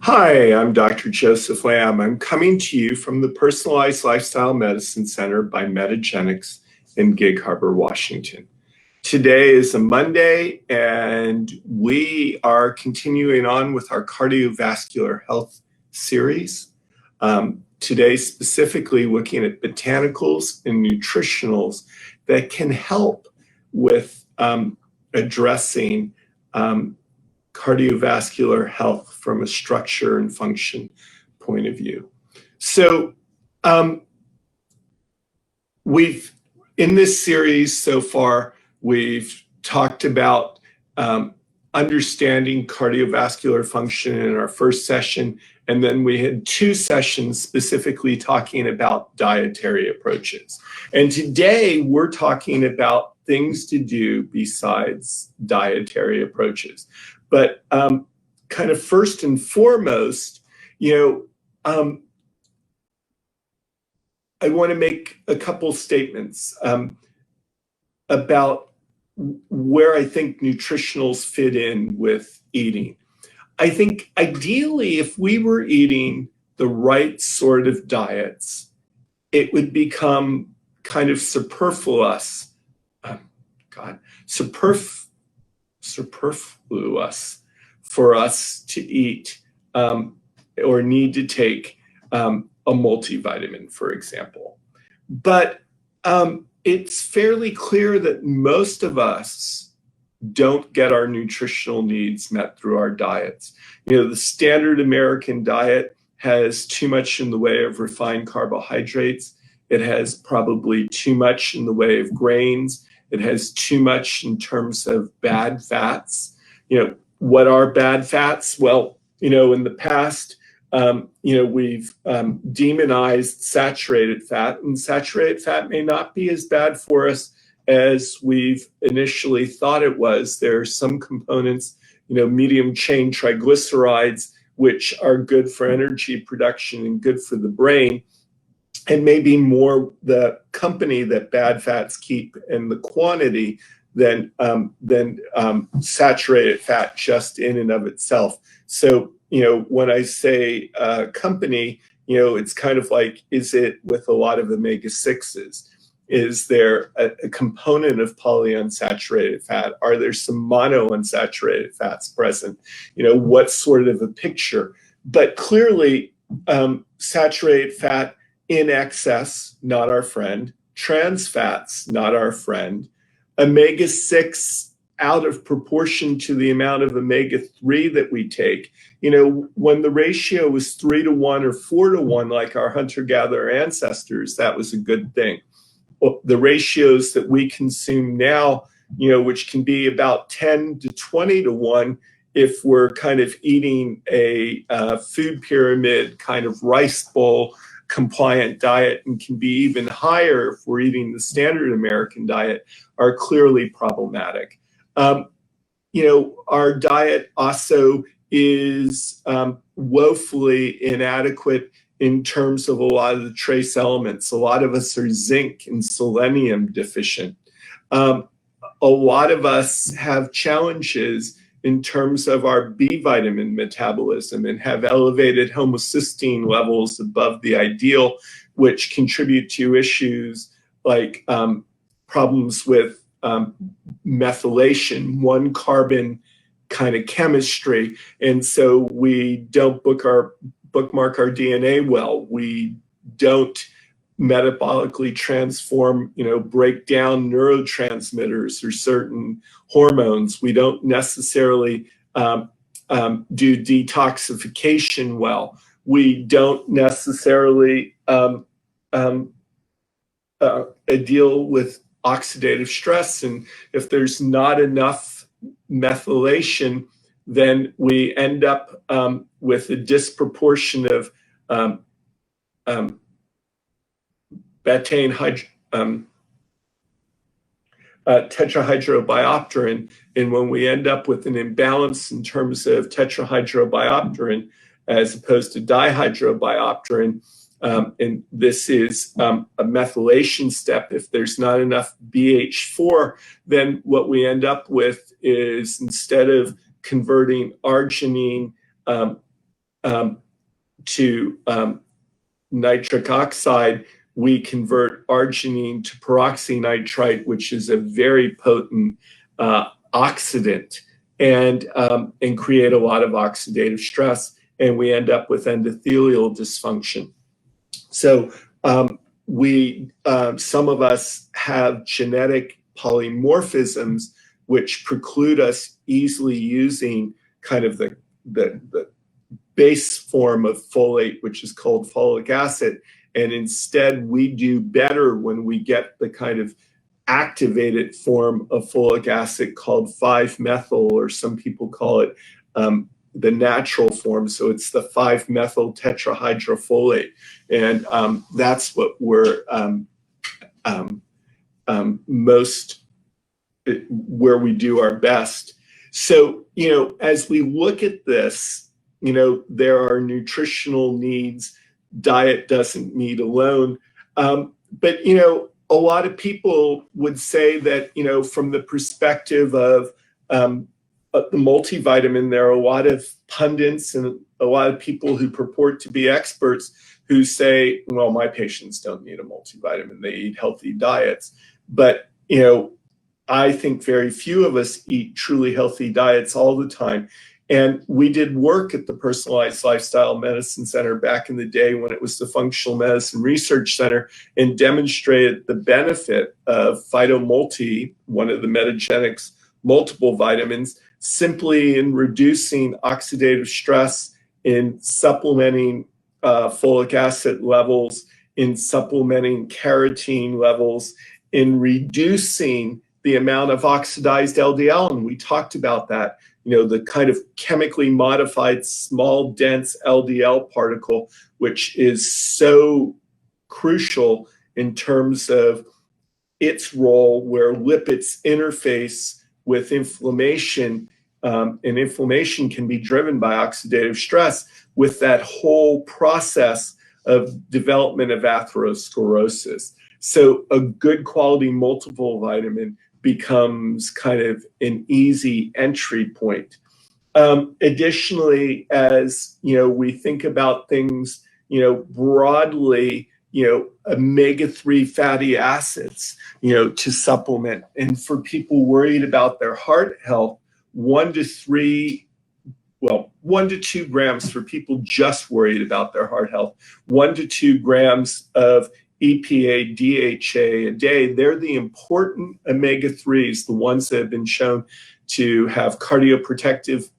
Hi, I'm Dr. Joseph Lamb. I'm coming to you from the Personalized Lifestyle Medicine Center by Metagenics in Gig Harbor, Washington. Today is a Monday, and we are continuing on with our cardiovascular health series. Today, specifically looking at botanicals and nutritionals that can help with addressing cardiovascular health from a structure and function point of view. So we've, in this series so far, we've talked about understanding cardiovascular function in our first session, and then we had two sessions specifically talking about dietary approaches. And today we're talking about things to do besides dietary approaches. But kind of first and foremost, I want to make a couple statements about where I think nutritionals fit in with eating. I think ideally, if we were eating the right sort of diets, it would become kind of superfluous for us to eat or need to take a multivitamin, for example. But it's fairly clear that most of us don't get our nutritional needs met through our diets. The standard American diet has too much in the way of refined carbohydrates. It has probably too much in the way of grains. It has too much in terms of bad fats. What are bad fats? Well, in the past, we've demonized saturated fat, and saturated fat may not be as bad for us as we've initially thought it was. There are some components, medium chain triglycerides, which are good for energy production and good for the brain, and maybe more the company that bad fats keep and the quantity than saturated fat just in and of itself. So, when I say company, it's kind of like, is it with a lot of omega-6s? Is there a component of polyunsaturated fat? Are there some monounsaturated fats present? What sort of a picture? But clearly, saturated fat in excess, not our friend. Trans fats, not our friend. Omega-6 out of proportion to the amount of omega-3 that we take. When the ratio was 3-to-1 or 4-to-1, like our hunter-gatherer ancestors, that was a good thing. The ratios that we consume now, which can be about 10 to 20-to-1, if we're kind of eating a food pyramid kind of rice bowl compliant diet, and can be even higher if we're eating the standard American diet, are clearly problematic. Our diet also is woefully inadequate in terms of a lot of the trace elements. A lot of us are zinc and selenium deficient. A lot of us have challenges in terms of our B vitamin metabolism and have elevated homocysteine levels above the ideal, which contribute to issues like problems with methylation, one carbon kind of chemistry. And so we don't bookmark our DNA well. We don't metabolically transform, break down neurotransmitters or certain hormones. We don't necessarily do detoxification well. We don't necessarily deal with oxidative stress. And if there's not enough methylation, then we end up with a disproportion of tetrahydrobiopterin, and when we end up with an imbalance in terms of tetrahydrobiopterin as opposed to dihydrobiopterin, and this is a methylation step, if there's not enough BH4, then what we end up with is, instead of converting arginine to nitric oxide, we convert arginine to peroxynitrite, which is a very potent oxidant, and create a lot of oxidative stress, and we end up with endothelial dysfunction. So some of us have genetic polymorphisms which preclude us easily using kind of the base form of folate, which is called folic acid. And instead, we do better when we get the kind of activated form of folic acid called 5-methyl, or some people call it the natural form. So it's the 5-methyl tetrahydrofolate. And that's what we're where we do our best. So, as we look at this, there are nutritional needs. Diet doesn't meet alone. But, a lot of people would say that, from the perspective of the multivitamin, there are a lot of pundits and a lot of people who purport to be experts who say, well, my patients don't need a multivitamin. They eat healthy diets. But, I think very few of us eat truly healthy diets all the time. And we did work at the Personalized Lifestyle Medicine Center back in the day when it was the Functional Medicine Research Center, and demonstrated the benefit of phytomulti, one of the Metagenics multiple vitamins, simply in reducing oxidative stress, in supplementing folic acid levels, in supplementing carotene levels, in reducing the amount of oxidized LDL. And we talked about that. The kind of chemically modified small dense LDL particle, which is so crucial in terms of its role where lipids interface with inflammation, and inflammation can be driven by oxidative stress, with that whole process of development of atherosclerosis. So a good quality multiple vitamin becomes kind of an easy entry point. Additionally, as we think about things, broadly, omega-3 fatty acids, to supplement. And for people worried about their heart health, 1 to 2 grams for people just worried about their heart health, 1 to 2 grams of EPA, DHA a day. They're the important omega-3s, the ones that have been shown to have cardioprotective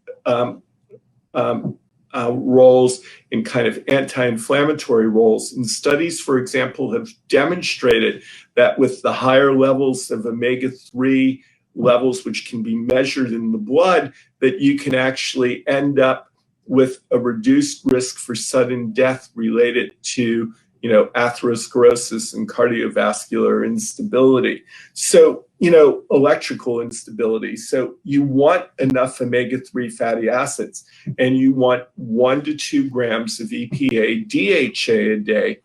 roles and kind of anti-inflammatory roles. And studies, for example, have demonstrated that with the higher levels of omega-3 levels, which can be measured in the blood, that you can actually end up with a reduced risk for sudden death related to atherosclerosis and cardiovascular instability. So, electrical instability. So you want enough omega-3 fatty acids, and you want 1 to 2 grams of EPA, DHA a day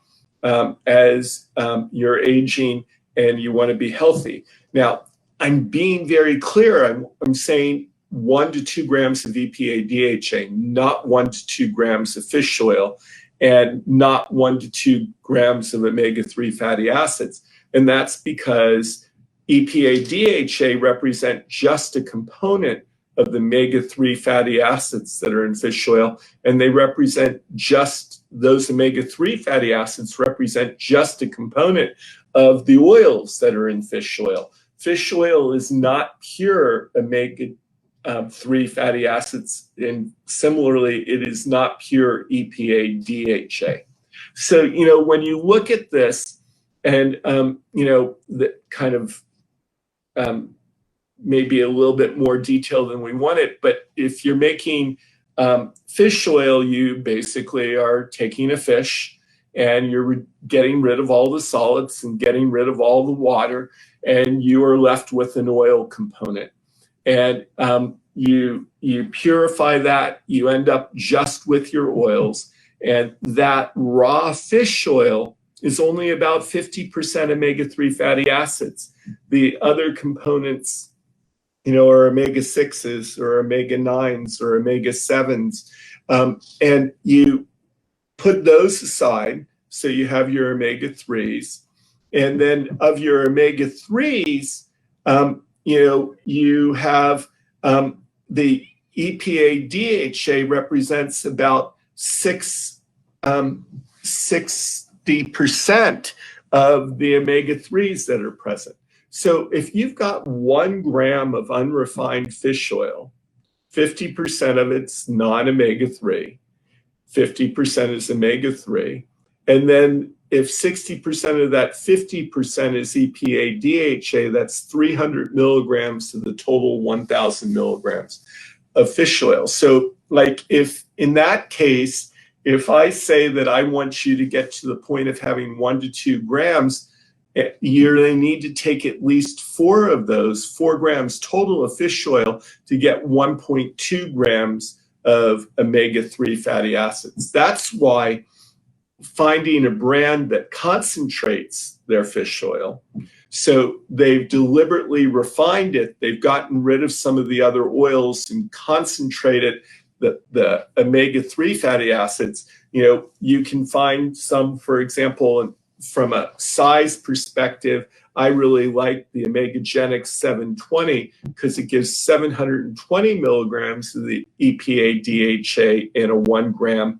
as you're aging and you want to be healthy. Now, I'm being very clear. I'm saying 1 to 2 grams of EPA, DHA, not 1 to 2 grams of fish oil, and not 1 to 2 grams of omega-3 fatty acids. And that's because EPA, DHA represent just a component of the omega-3 fatty acids that are in fish oil, and they represent just, those omega-3 fatty acids represent just a component of the oils that are in fish oil. Fish oil is not pure omega-3 fatty acids, and similarly, it is not pure EPA, DHA. So, when you look at this, and, the kind of maybe a little bit more detail than we wanted, but if you're making fish oil, you basically are taking a fish and you're getting rid of all the solids and getting rid of all the water, and you are left with an oil component. And you purify that, you end up just with your oils, and that raw fish oil is only about 50% omega-3 fatty acids. The other components, are omega-6s or omega-9s or omega-7s. And you put those aside, so you have your omega-3s. And then of your omega-3s, you have the EPA DHA represents about 60% of the omega-3s that are present. So if you've got 1 gram of unrefined fish oil, 50% of it's non-omega-3, 50% is omega-3, and then if 60% of that 50% is EPA DHA, that's 300 milligrams to the total 1,000 milligrams of fish oil. So like if in that case, if I say that I want you to get to the point of having 1 to 2 grams, you really need to take at least 4 of those, 4 grams total of fish oil to get 1.2 grams of omega-3 fatty acids. That's why finding a brand that concentrates their fish oil, so they've deliberately refined it, they've gotten rid of some of the other oils and concentrated the omega-3 fatty acids. You can find some, for example, from a size perspective, I really like the Omegagenic 720 because it gives 720 milligrams of the EPA DHA in a 1 gram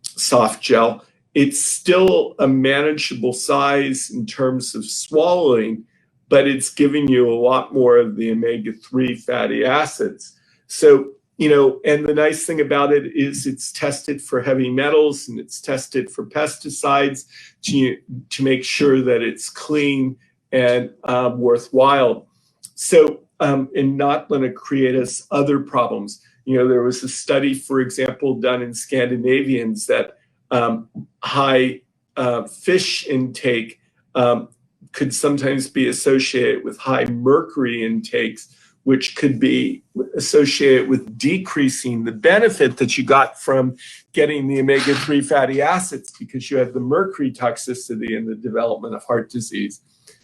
soft gel. It's still a manageable size in terms of swallowing, but it's giving you a lot more of the omega-3 fatty acids. So, and the nice thing about it is it's tested for heavy metals and it's tested for pesticides to make sure that it's clean and worthwhile. So, and not going to create us other problems. There was a study, for example, done in Scandinavians that high fish intake could sometimes be associated with high mercury intakes, which could be associated with decreasing the benefit that you got from getting the omega-3 fatty acids because you had the mercury toxicity and the development of heart disease.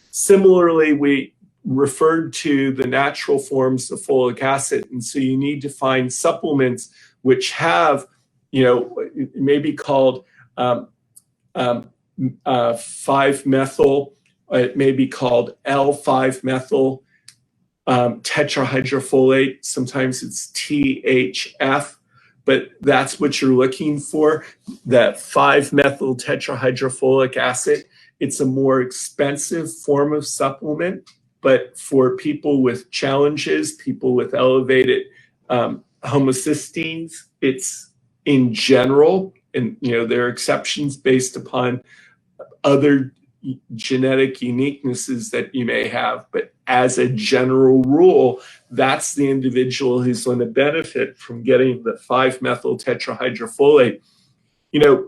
Similarly, we referred to the natural forms of folic acid, and so you need to find supplements which have, it may be called 5-methyl, it may be called L5-methyl tetrahydrofolate, sometimes it's THF, but that's what you're looking for, that 5-methyl tetrahydrofolic acid. It's a more expensive form of supplement, but for people with challenges, people with elevated homocysteines, it's in general, and there are exceptions based upon other genetic uniquenesses that you may have, but as a general rule, that's the individual who's going to benefit from getting the 5-methyl tetrahydrofolate.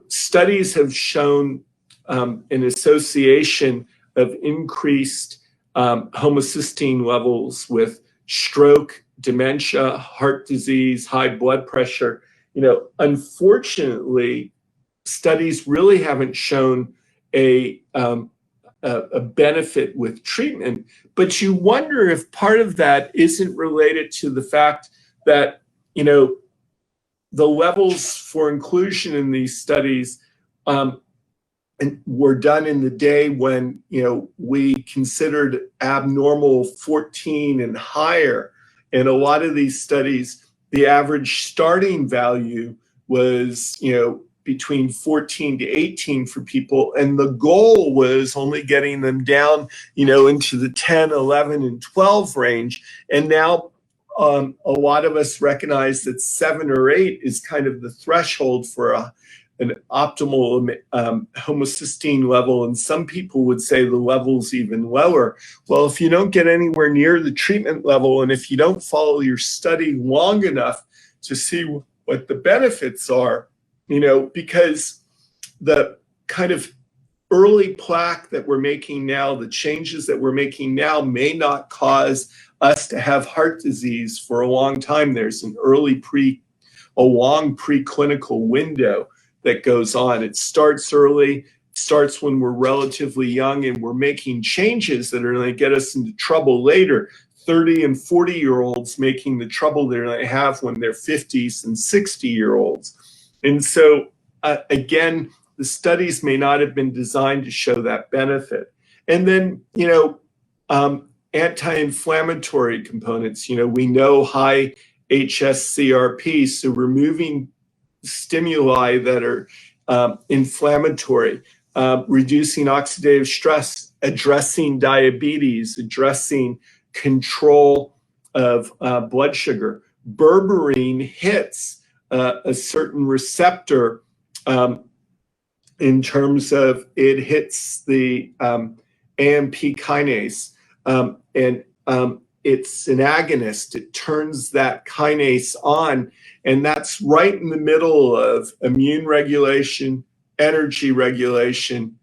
Studies have shown an association of increased homocysteine levels with stroke, dementia, heart disease, high blood pressure. Unfortunately, studies really haven't shown a benefit with treatment, but you wonder if part of that isn't related to the fact that, the levels for inclusion in these studies were done in the day when, we considered abnormal 14 and higher. And a lot of these studies, the average starting value was, between 14 to 18 for people. And the goal was only getting them down, into the 10, 11, and 12 range. And now a lot of us recognize that 7 or 8 is kind of the threshold for an optimal homocysteine level. And some people would say the level's even lower. Well, if you don't get anywhere near the treatment level, and if you don't follow your study long enough to see what the benefits are, because the kind of early plaque that we're making now, the changes that we're making now may not cause us to have heart disease for a long time. There's a long preclinical window that goes on. It starts early, starts when we're relatively young, and we're making changes that are going to get us into trouble later. 30 and 40-year-olds making the trouble that they have when they're 50s and 60-year-olds. And so, again, the studies may not have been designed to show that benefit. And then, anti-inflammatory components, we know high HSCRP, so removing stimuli that are inflammatory, reducing oxidative stress, addressing diabetes, addressing control of blood sugar. Berberine hits a certain receptor in terms of it hits the AMP kinase, and it's an agonist. It turns that kinase on, and that's right in the middle of immune regulation, energy regulation,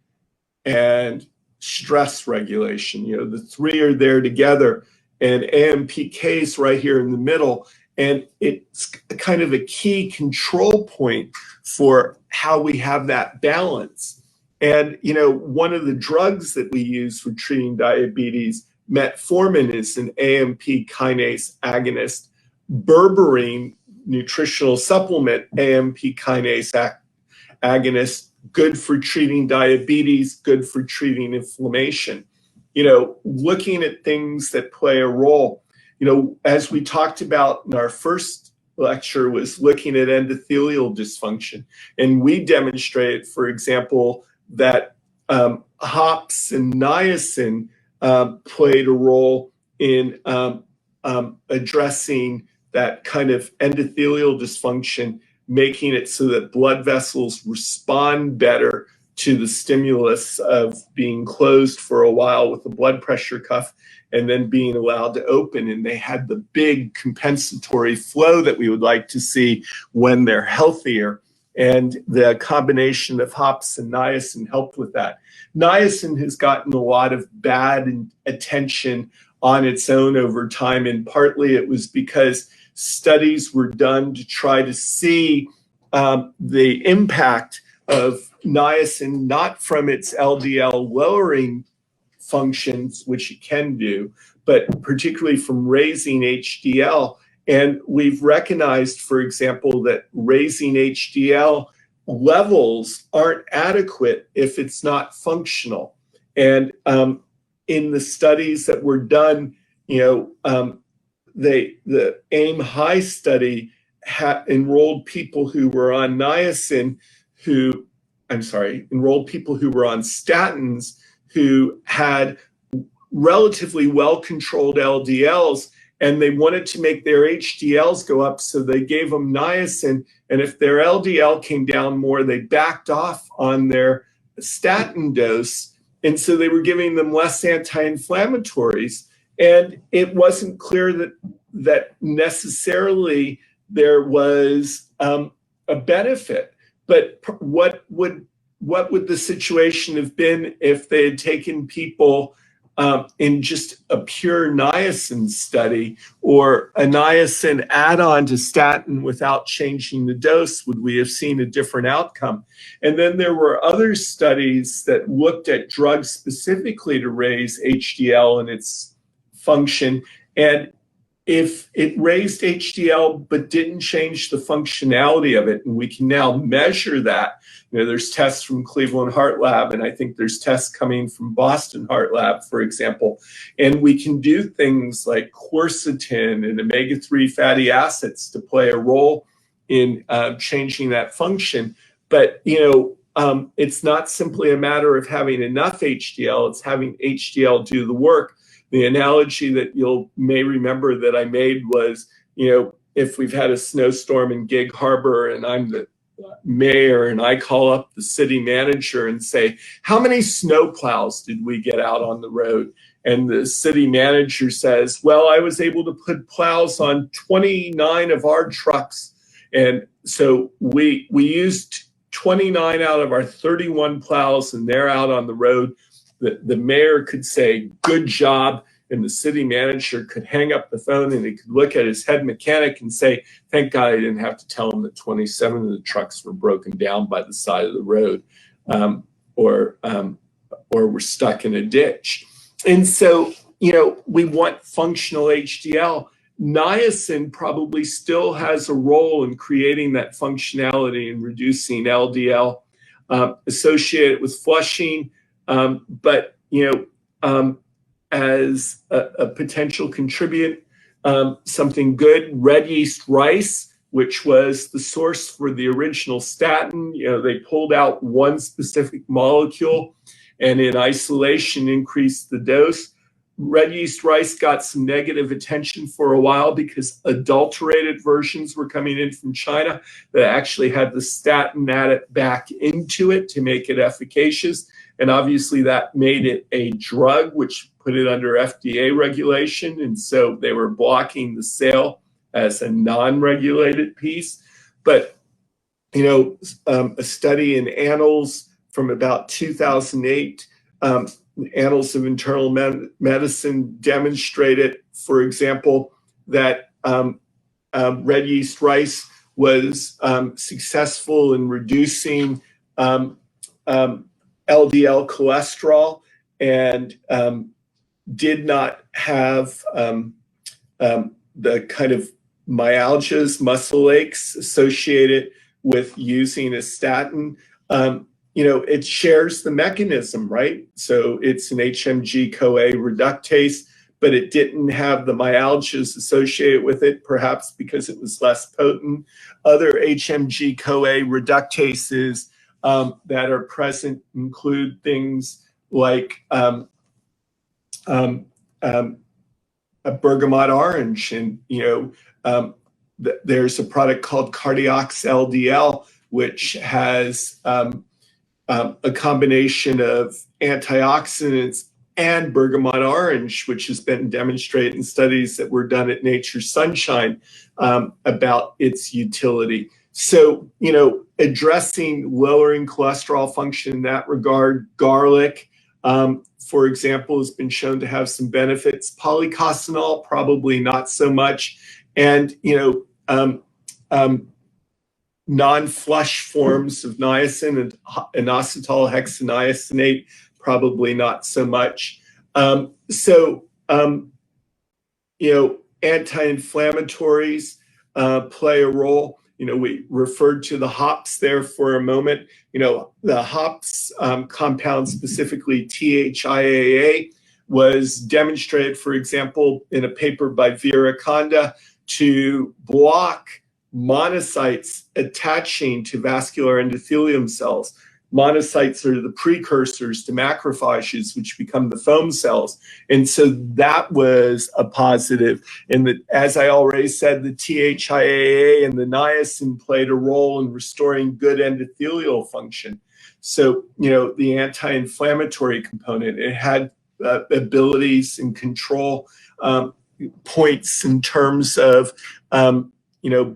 and stress regulation. The three are there together, and AMPK is right here in the middle, and it's kind of a key control point for how we have that balance. And one of the drugs that we use for treating diabetes, metformin, is an AMP kinase agonist. Berberine, nutritional supplement, AMP kinase agonist, good for treating diabetes, good for treating inflammation. Looking at things that play a role. As we talked about in our first lecture, was looking at endothelial dysfunction. And we demonstrated, for example, that hops and niacin played a role in addressing that kind of endothelial dysfunction, making it so that blood vessels respond better to the stimulus of being closed for a while with a blood pressure cuff and then being allowed to open. And they had the big compensatory flow that we would like to see when they're healthier. And the combination of hops and niacin helped with that. Niacin has gotten a lot of bad attention on its own over time, and partly it was because studies were done to try to see the impact of niacin, not from its LDL lowering functions, which it can do, but particularly from raising HDL. And we've recognized, for example, that raising HDL levels aren't adequate if it's not functional. And in the studies that were done, the AIM High study enrolled people who were on niacin, enrolled people who were on statins who had relatively well-controlled LDLs, and they wanted to make their HDLs go up, so they gave them niacin, and if their LDL came down more, they backed off on their statin dose, and so they were giving them less anti-inflammatories. And it wasn't clear that necessarily there was a benefit. But what would the situation have been if they had taken people in just a pure niacin study, or a niacin add-on to statin without changing the dose? Would we have seen a different outcome? And then there were other studies that looked at drugs specifically to raise HDL and its function. And if it raised HDL but didn't change the functionality of it, and we can now measure that. There's tests from Cleveland Heart Lab, and I think there's tests coming from Boston Heart Lab, for example. And we can do things like quercetin and omega-3 fatty acids to play a role in changing that function. But, it's not simply a matter of having enough HDL, it's having HDL do the work. The analogy that you may remember that I made was, if we've had a snowstorm in Gig Harbor and I'm the mayor and I call up the city manager and say, how many snow plows did we get out on the road? And the city manager says, well, I was able to put plows on 29 of our trucks. And so we used 29 out of our 31 plows, and they're out on the road. The mayor could say, good job, and the city manager could hang up the phone and he could look at his head mechanic and say, thank God I didn't have to tell him that 27 of the trucks were broken down by the side of the road, or were stuck in a ditch. And so we want functional HDL. Niacin probably still has a role in creating that functionality and reducing LDL associated with flushing, but as a potential contributor, something good. Red yeast rice, which was the source for the original statin, they pulled out one specific molecule and in isolation increased the dose. Red yeast rice got some negative attention for a while because adulterated versions were coming in from China that actually had the statin added back into it to make it efficacious. And obviously that made it a drug, which put it under FDA regulation. And so they were blocking the sale as a non-regulated piece. But, a study in Annals from about 2008, Annals of Internal Medicine demonstrated, for example, that red yeast rice was successful in reducing LDL cholesterol and did not have the kind of myalgias, muscle aches associated with using a statin. It shares the mechanism, right? So it's an HMG-CoA reductase, but it didn't have the myalgias associated with it, perhaps because it was less potent. Other HMG-CoA reductases that are present include things like a bergamot orange, and there's a product called Cardiox LDL, which has a combination of antioxidants and bergamot orange, which has been demonstrated in studies that were done at Nature's Sunshine about its utility. So, addressing lowering cholesterol function in that regard, garlic, for example, has been shown to have some benefits. Polycosanol, probably not so much. And, non-flush forms of niacin and inositol hexaniacinate, probably not so much. Anti-inflammatories play a role. We referred to the hops there for a moment. The hops compound, specifically THIAA, was demonstrated, for example, in a paper by Vera Conda to block monocytes attaching to vascular endothelium cells. Monocytes are the precursors to macrophages, which become the foam cells. And so that was a positive. And as I already said, the THIAA and the niacin played a role in restoring good endothelial function. So, the anti-inflammatory component, it had abilities and control points in terms of,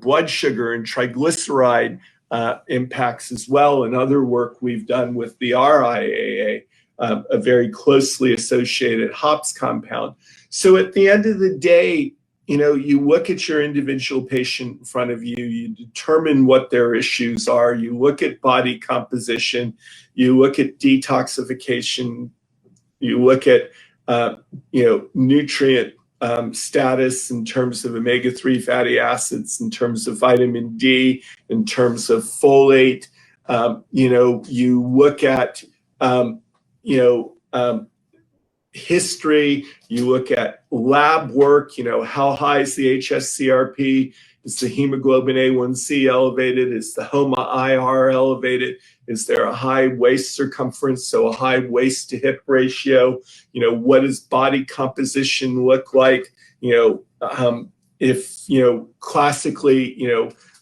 blood sugar and triglyceride impacts as well, and other work we've done with the RIAA, a very closely associated hops compound. So at the end of the day, you look at your individual patient in front of you, you determine what their issues are, you look at body composition, you look at detoxification, you look at nutrient status in terms of omega-3 fatty acids, in terms of vitamin D, in terms of folate. You look at history, you look at lab work, how high is the HSCRP, is the hemoglobin A1C elevated, is the HOMA-IR elevated, is there a high waist circumference, so a high waist to hip ratio, what does body composition look like, if, classically,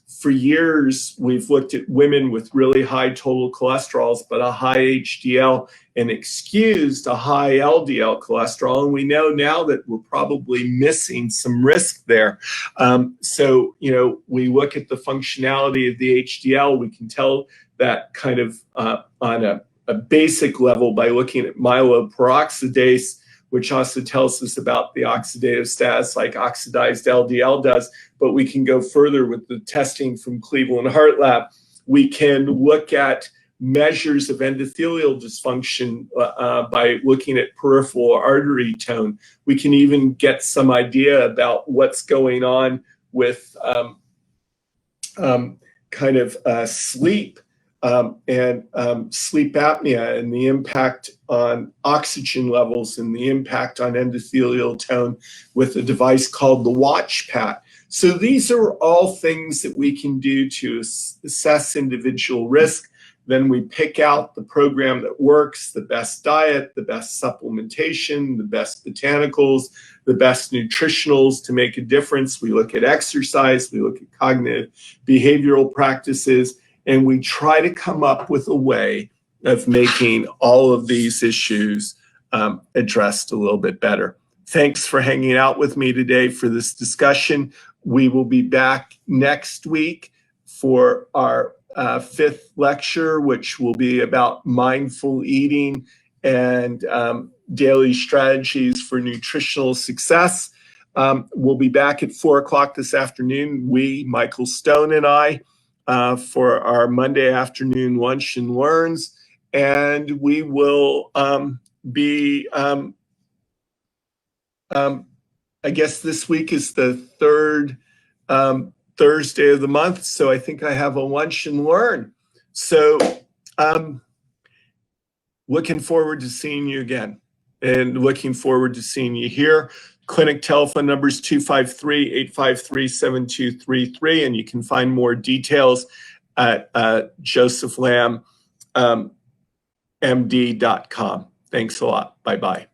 for years, we've looked at women with really high total cholesterols, but a high HDL, and excused a high LDL cholesterol. And we know now that we're probably missing some risk there. We look at the functionality of the HDL. We can tell that kind of on a basic level by looking at myeloperoxidase, which also tells us about the oxidative status like oxidized LDL does. But we can go further with the testing from Cleveland Heart Lab. We can look at measures of endothelial dysfunction by looking at peripheral artery tone. We can even get some idea about what's going on with sleep and sleep apnea and the impact on oxygen levels and the impact on endothelial tone with a device called the WatchPat. So these are all things that we can do to assess individual risk. Then we pick out the program that works, the best diet, the best supplementation, the best botanicals, the best nutritionals to make a difference. We look at exercise, we look at cognitive behavioral practices, and we try to come up with a way of making all of these issues addressed a little bit better. Thanks for hanging out with me today for this discussion. We will be back next week for our fifth lecture, which will be about mindful eating and daily strategies for nutritional success. We'll be back at 4 o'clock this afternoon, Michael Stone and I, for our Monday afternoon lunch and learns. And we will I guess this week is the third Thursday of the month, so I think I have a lunch and learn. So looking forward to seeing you again and looking forward to seeing you here. Clinic telephone number is 253-853-7233, and you can find more details at josephlamb.md.com. Thanks a lot. Bye-bye.